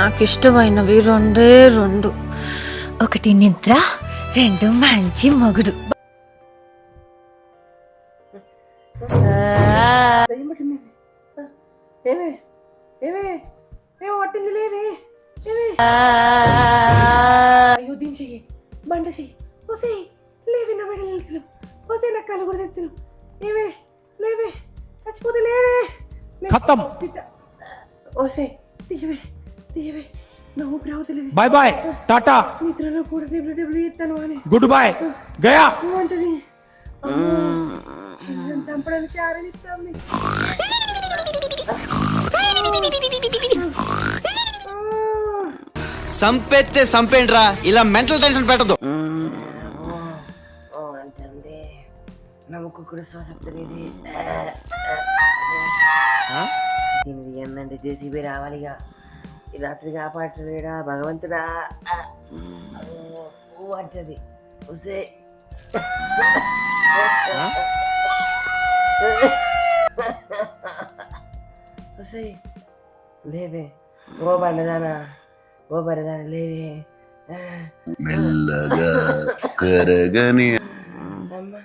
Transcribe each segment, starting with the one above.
నాకు ఇష్టమైనవి రెండే రెండు. ఒకటి నిద్ర, రెండు మంచి మొగుడు. అయ్యో దీని చెయ్యి బండ చెయ్యి ఓసే లేవే నా మెడలు వెళ్తున్నావు ఓసే నా కాలు కూడా తెస్తున్నావు ఏవే లేవే చచ్చిపోతే లేవే ఖతం ఓసే తీయవే తీయవే నా ఊపిరి అవుతలేదు. బాయ్ బాయ్ టాటా నిద్రలో కూడా డబ్ల్యూ డబ్ల్యూ ఇస్తాను అని గుడ్ బాయ్ గయా అంటది. చంపడానికి ఆరనిస్తాను. సంపెత్తే సంపేండ్రా, ఇలా మెంటల్ టెన్షన్ పెట్టదు. అంటుంది నమ్మకు కూడా శ్వాస తెలియదు. దీనిది ఏంటంటే జేసీబీ రావాలిగా ఈ రాత్రి కాపాడలేడా భగవంతుడా అంటది. వస్తే వస్తే లేవే ఓ బండదానా ఓ బరదాన లేవే మెల్లగా కరగని అమ్మా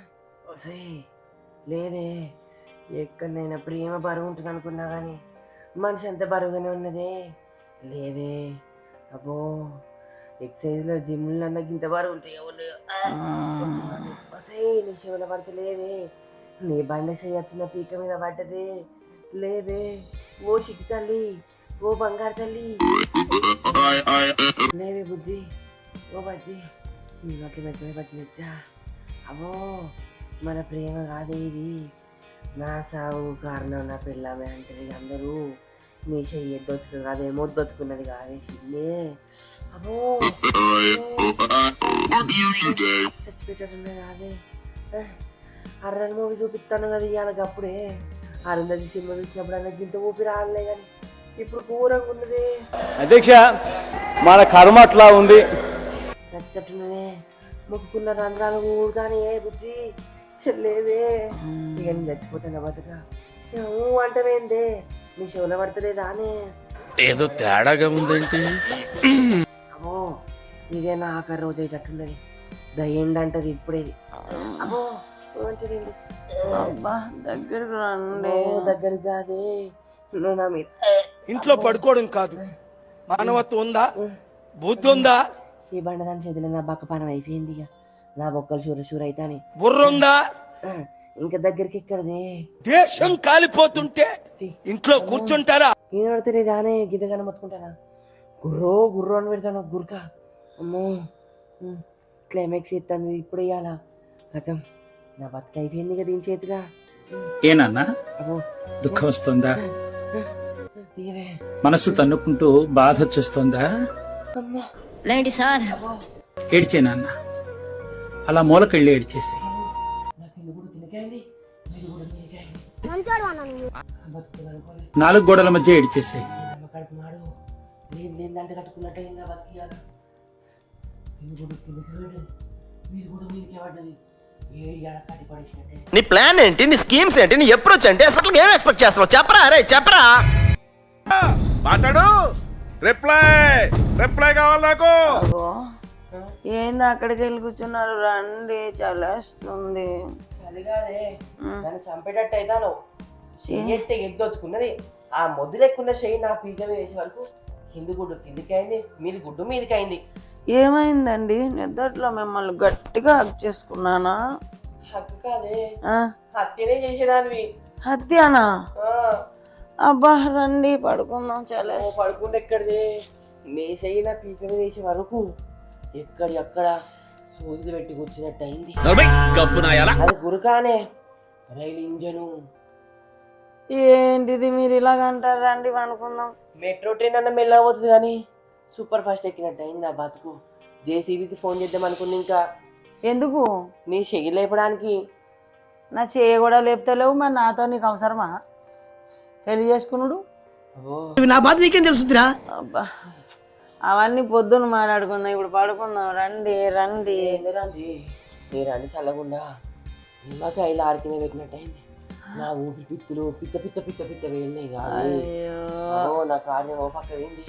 వస్తే లేదే. ఎక్కడైనా ప్రేమ బరువు ఉంటుంది అనుకున్నా కానీ మనిషి అంత బరువుగానే ఉన్నదే. లేవే అబ్బో ఎక్సైజ్లో జిమ్లో అన్నకి ఇంత బరువు ఉంటాయి. వస్తే నీ శివుల పడితే లేవే. నీ బండ చేయొచ్చిన పీక మీద పడ్డదే. లేవే ఓ చిట్టి తల్లి ఓ బంగారు తల్లి లేవే బుజ్జి ఓ బజ్జి నీ నోట్ల మెత్తని బజ్జి పెట్టా. అబ్బో మన ప్రేమ కాదే ఇది, నా సాగు కారణం నా పిల్లమే అంటారు అందరూ. నీ చెయ్యి దొతుకు కాదే మొద్దొతుకున్నది కాదే చిన్నే. అబ్బో చచ్చిపెట్టేటన్నది కాదే. అర్రని మూవీ చూపిస్తాను కదా ఇవాళకి అప్పుడే అరుంధతి సినిమా చూసినప్పుడు అన్నకి ఇంత ఊపిరి ఆడలే కానీ ఇప్పుడు ఘోరంగా ఉన్నది. అధ్యక్ష మన కర్మ అట్లా ఉంది. చచ్చేటట్టునే మొక్కుకున్న రంధ్రాలు ఊరుతానే బుజ్జి లేవే. ఇక నేను చచ్చిపోతాను బతుక అంటవేందే నీ చెవుల పడతలేదా అని. ఏదో తేడాగా ఉందేంటి? అమ్మో ఇదే నా ఆఖరి రోజు అయ్యేటట్టున్నది. దయ్యండి ఇప్పుడేది. అమ్మో మంచిది దగ్గరకు రండి. దగ్గరికి కాదే నువ్వు నా మీద. ఇంట్లో పడుకోవడం కాదు, మానవత్వం ఉందా, బుద్ధి ఉందా? ఈ బండదాని చేతిలో నా బక్కపానం అయిపోయింది. ఇక నా బొక్కలు షూర అయితాని. బుర్ర ఉందా? ఇంకా దగ్గరికి ఎక్కడదే. దేశం కాలిపోతుంటే ఇంట్లో కూర్చుంటారా? నేను పడితే దానే గిద్దగానే మొత్తుకుంటానా గుర్రో గుర్రో అని పెడతాను గుర్క. అమ్మో క్లైమాక్స్ ఇస్తాను ఇప్పుడు ఇవ్వాలా కథం. నా బతుక అయిపోయింది కదా దీని చేతిగా. ఏనన్నా దుఃఖం వస్తుందా? మనసు తన్నుకుంటూ బాధ వచ్చేస్తుందా? ఏడ్చేనన్నా అలా మూలకెళ్ళి ఏడ్చేసి. నాలుగు గోడల మధ్య ఏడ్చేసి. నీ ప్లాన్ ఏంటి, నీ స్కీమ్స్ ఏంటి, నీ అప్రోచ్ ఏంటి, అసలు ఏం ఎక్స్పెక్ట్ చేస్తున్నావు చెప్పరా? అరే చెప్పరా. మాట్లాడు. రిప్లై కావాలి నాకు. ఏంది అక్కడికి వెళ్ళి కూర్చున్నారు? రండి చలేస్తుంది. చలిగానే నన్ను చంపేటట్టు అవుతాను. చెయ్యి ఎద్దొచ్చుకున్నది ఆ మొద్దులెక్కున్న చెయ్యి నా పీక మీద వేసే వరకు కింది గుడ్డు కిందికైంది, మీది గుడ్డు మీదికైంది. ఏమైందండి? నిద్దట్లో మిమ్మల్ని గట్టిగా హక్ చేసుకున్నానా? హక్ కాదే హత్యనే చేసేదానివి. హత్యనా? అబ్బా రండి పడుకుందాం. చాలా పడుకుంటే ఎక్కడిది నీ చెయ్యి నా పీక మీద వేసే వరకు ఎక్కడ సూది పెట్టి కూర్చున్నట్టు అయింది. అది గురుకానే రైలు ఇంజను. ఏంటిది మీరు ఇలాగంటారు? రండి అనుకుందాం. మెట్రో ట్రైన్ అన్న మెల్లబోతుంది కానీ సూపర్ ఫాస్ట్ ఎక్కినట్టు అయింది నా బతుకు. జేసీబీకి ఫోన్ చేద్దాం అనుకుంది. ఇంకా ఎందుకు? నీ చెయ్యి లేపడానికి. నా చెయ్యి కూడా లేపుతలేవు, మరి నాతో నీకు అవసరమా పెళ్లి చేసుకున్నాడు? నా బాధ నీకేం తెలుసురా? అబ్బా అవన్నీ పొద్దున్న మాట్లాడుకుందాం, ఇప్పుడు పడుకుందాం. రండి రండి రండి రండి చల్లకుండా నిమ్మకాయలు ఆరికినే పెట్టినట్టు అయింది. నా ఊపిరితిత్తులు పిత్త పిత్త పిత్త పిత్త వెళ్ళినాయి కాదు. అయ్యో నా కార్యం ఓ పక్క పోయింది,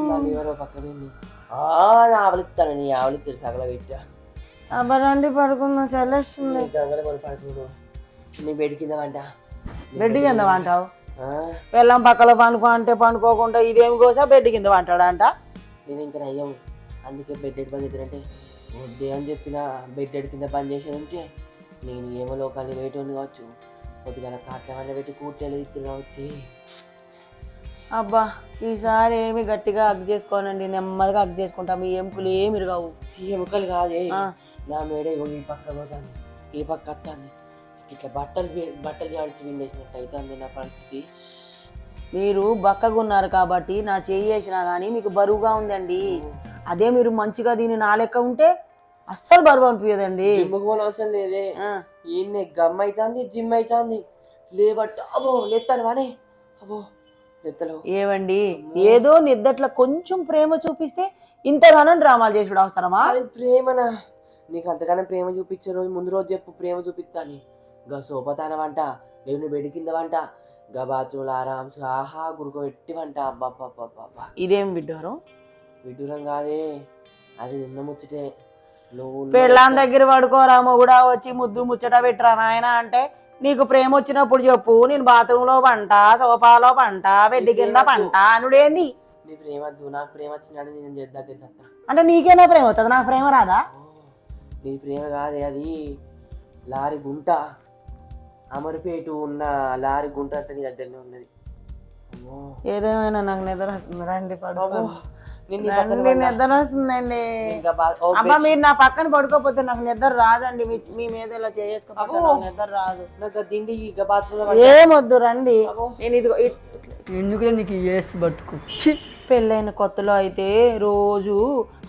నా లివర్ ఓ పక్క పోయింది. నా ఆవలిస్తాను, నీ ఆవలిస్తాడు సగల పెట్టా. అబ్బా రండి పడుకుందాం, చల్లేస్తుంది. గంగలు కొని పడుకోడు, నీ బెడ్ కింద వంట. బెడ్ కింద వంటావు? వెళ్ళం పక్కలో పండుకో అంటే పండుకోకుండా ఇదేమి కోసా బెడ్ కింద వంటాడంట. నేను ఇంకా నయ్యం, అందుకే బెడ్ ఎడ్ పని చేద్దానంటే వద్దే అని చెప్పిన. బెడ్ ఎడ్ కింద పని చేసేది ఉంటే నేను ఏమో లోకాలు వేయటోని కావచ్చు, కొద్దిగా కాట్ల వల్ల పెట్టి కూర్చోలేదు ఇద్దరు కావచ్చు. అబ్బా ఈసారి ఏమి గట్టిగా హగ్ చేసుకోనండి, నెమ్మదిగా హగ్ చేసుకుంటా. మీ ఎముకలు ఏమి కావు. ఎముకలు కాదే, నా మేడ ఈ పక్క పోతాను, ఈ పక్క వస్తాను. ఇట్లా బట్టలు జాడిచి విండేసినట్టు అవుతుంది నా పరిస్థితి. మీరు బక్కగా ఉన్నారు కాబట్టి నా చేయి వేసినా కానీ మీకు బరువుగా ఉందండి. అదే మీరు మంచిగా దీన్ని నా లెక్క ఉంటే అస్సలు బరువు అనిపించదండి. జిమ్కి పోని అవసరం లేదే, ఈయన గమ్ అవుతుంది, జిమ్ అవుతుంది. లేబట్ అబో లేస్తాను వానే, అబో లెత్తలు. ఏవండి ఏదో నిద్దట్లో కొంచెం ప్రేమ చూపిస్తే ఇంతగానో డ్రామాలు చేసుడు అవసరమా? అది ప్రేమనా? నీకు అంతగానే ప్రేమ చూపించే రోజు ముందు రోజు చెప్పు, ప్రేమ చూపిస్తాను. గా సోపతాన వంట, నేను బెడ్ కింద వంట, గా బాత్రూమ్లో ఆరామ్స్ ఆహా గురుకు పెట్టి వంట. అబ్బాబ్బాబ్బా ఇదేం విడ్డూరం? విడ్డూరం కాదే, అది నిన్న ముచ్చటే. నువ్వు పెళ్ళాం దగ్గర పడుకోరామో కూడా వచ్చి ముద్దు ముచ్చట పెట్టరా నాయన అంటే, నీకు ప్రేమ వచ్చినప్పుడు చెప్పు, నేను బాత్రూంలో పంట, సోఫాలో పంట, బెడ్ కింద పంట అనుడేంది? నీ ప్రేమ వద్దు, నాకు ప్రేమ వచ్చినాడు నేను దగ్గరికి వస్తా. అంటే నీకేనా ప్రేమ అవుతుంది, నాకు ప్రేమ రాదా? నీ ప్రేమ కాదే, అది లారీ గుంట, అమర్పేటు ఉన్న లారీ గుంట అంతా నీ దగ్గరనే ఉన్నది. ఏదేమైనా నాకు నిద్ర వస్తుంది, రండి పడుకో. నిద్ర నిద్ర వస్తుందండి. అబ్బా మీరు నా పక్కన పడుకోపోతే నాకు నిద్ర రాదండి. మీ మీద ఇలా చేసుకోకపోతే నాకు నిద్ర రాదు. నాకు దిండి బాత్రూమ్ ఏమొద్దు రండి. నేను ఇదిగో ఎందుకులే నీకు వేసి పట్టుకో. పెళ్ళైన కొత్తలో అయితే రోజు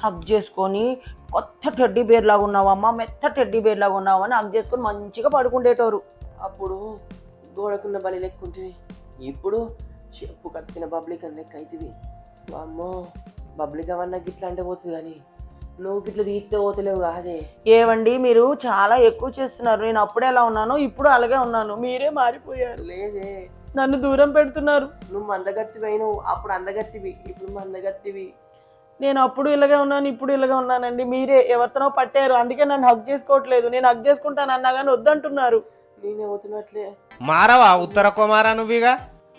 హగ్ చేసుకొని కొత్త టెడ్డీ బేర్ లాగా ఉన్నావమ్మా, మెత్త టెడ్డీ బేర్ లాగా ఉన్నావు అని హగ్ చేసుకొని మంచిగా పడుకుండేటోరు. అప్పుడు గోడకున్న బలి లెక్క ఉంటుంది, ఇప్పుడు చెప్పు కత్తిన పబ్లిక్ అని లెక్క అవుతుంది. అమ్మో పబ్లిక్ అవన్నా గిట్లా అంటే పోతుంది, కానీ నువ్వు గిట్ల తీస్తే పోతలేవు కాదే. ఏవండి మీరు చాలా ఎక్కువ చేస్తున్నారు. నేను అప్పుడే ఎలా ఉన్నానో ఇప్పుడు అలాగే ఉన్నాను, మీరే మారిపోయారు. లేదే, నన్ను దూరం పెడుతున్నారు. నువ్వు మందగత్తివి, నువ్వు అప్పుడు అందగత్తివి, ఇప్పుడు మందగత్తివి. నేను అప్పుడు ఇలాగే ఉన్నాను, ఇప్పుడు ఇలాగే ఉన్నానండి. మీరే ఎవరితోనో పట్టారు, అందుకే నన్ను హగ్ చేసుకోవట్లేదు. నేను హగ్ చేసుకుంటాను అన్నా కానీ వద్దంటున్నారు. నేనే పోతున్నట్లే. మారవా ఉత్తర కుమారా నువ్వుగా?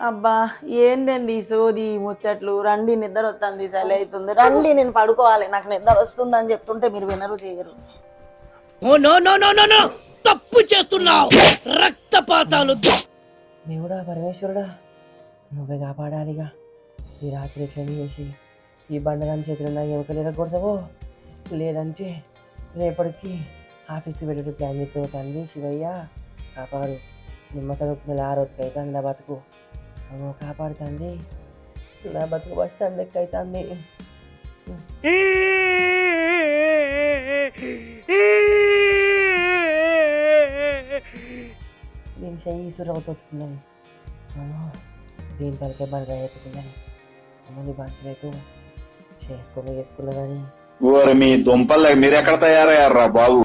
అబ్బా ఏందండి సోది ముచ్చట్లు. రండి నిద్ర వస్తుంది, చలి అవుతుంది, రండి నేను పడుకోవాలి, నాకు నిద్ర వస్తుంది అని చెప్తుంటే మీరు వినరు చేయరు. తప్పు చేస్తున్నావు, రక్తపాతాలు. దేవుడా పరమేశ్వరుడా, నువ్వే కాపాడాలిగా. ఈ రాత్రి ఎట్లా చేసి ఈ బండగాని చేతులు నా ఎముకలు ఎరగొడతావో, లేదంటే రేపటికి ఆఫీస్కి వెళ్ళి ప్లాన్ చేస్తావు. తండ్రి శివయ్య కాపాడు. నిమ్మకాయ నెల 6 రోజులకి అవుతుంది నా బతుకు. అమ్మో కాపాడు తండ్రి, నా బతుకు బస్ స్టాండ్ లెక్క అవుతుంది. దీని చెయ్యి సురవుతున్నాను. దీని తలకే బండ అయిపోతుందని అమ్మని బాధ్యత చేసుకున్నా కానీ మీ దుంపలు మీరెక్కడ తయారయ్యారా బాబు?